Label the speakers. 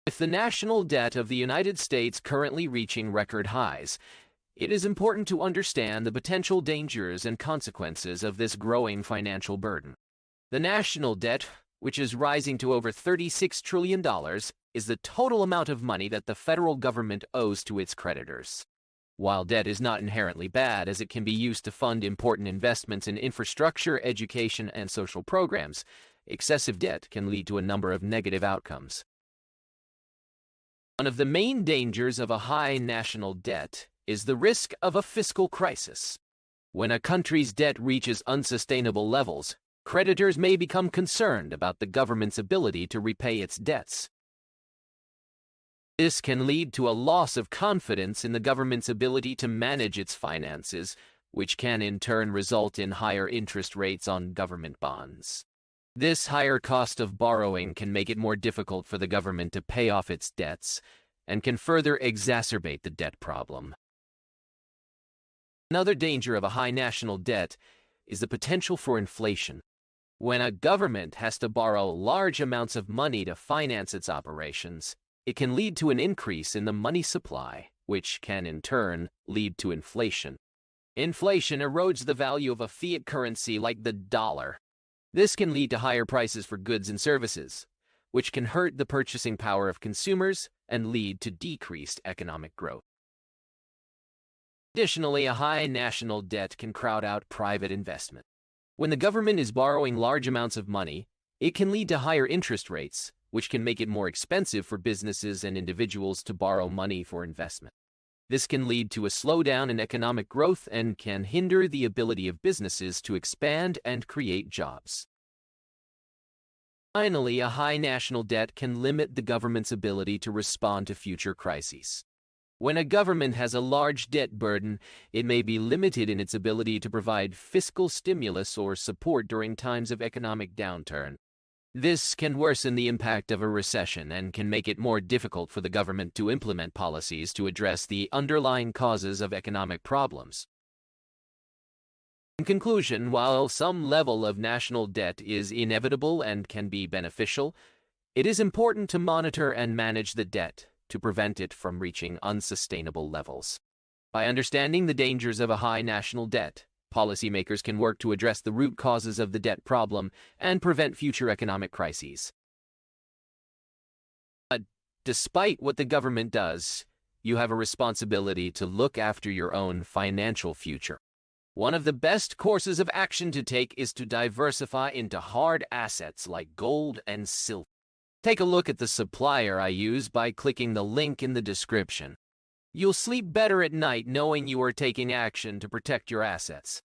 Speaker 1: With the national debt of the United States currently reaching record highs, it is important to understand the potential dangers and consequences of this growing financial burden. The national debt, which is rising to over $36 trillion, is the total amount of money that the federal government owes to its creditors. While debt is not inherently bad, as it can be used to fund important investments in infrastructure, education, and social programs, excessive debt can lead to a number of negative outcomes. One of the main dangers of a high national debt is the risk of a fiscal crisis. When a country's debt reaches unsustainable levels, creditors may become concerned about the government's ability to repay its debts. This can lead to a loss of confidence in the government's ability to manage its finances, which can in turn result in higher interest rates on government bonds. This higher cost of borrowing can make it more difficult for the government to pay off its debts and can further exacerbate the debt problem. Another danger of a high national debt is the potential for inflation. When a government has to borrow large amounts of money to finance its operations, it can lead to an increase in the money supply, which can in turn lead to inflation. Inflation erodes the value of a fiat currency like the dollar. This can lead to higher prices for goods and services, which can hurt the purchasing power of consumers and lead to decreased economic growth. Additionally, a high national debt can crowd out private investment. When the government is borrowing large amounts of money, it can lead to higher interest rates, which can make it more expensive for businesses and individuals to borrow money for investment. This can lead to a slowdown in economic growth and can hinder the ability of businesses to expand and create jobs. Finally, a high national debt can limit the government's ability to respond to future crises. When a government has a large debt burden, it may be limited in its ability to provide fiscal stimulus or support during times of economic downturn. This can worsen the impact of a recession and can make it more difficult for the government to implement policies to address the underlying causes of economic problems. In conclusion, while some level of national debt is inevitable and can be beneficial, it is important to monitor and manage the debt to prevent it from reaching unsustainable levels. By understanding the dangers of a high national debt, policymakers can work to address the root causes of the debt problem and prevent future economic crises. But despite what the government does, you have a responsibility to look after your own financial future. One of the best courses of action to take is to diversify into hard assets like gold and silver. Take a look at the supplier I use by clicking the link in the description. You'll sleep better at night knowing you are taking action to protect your assets.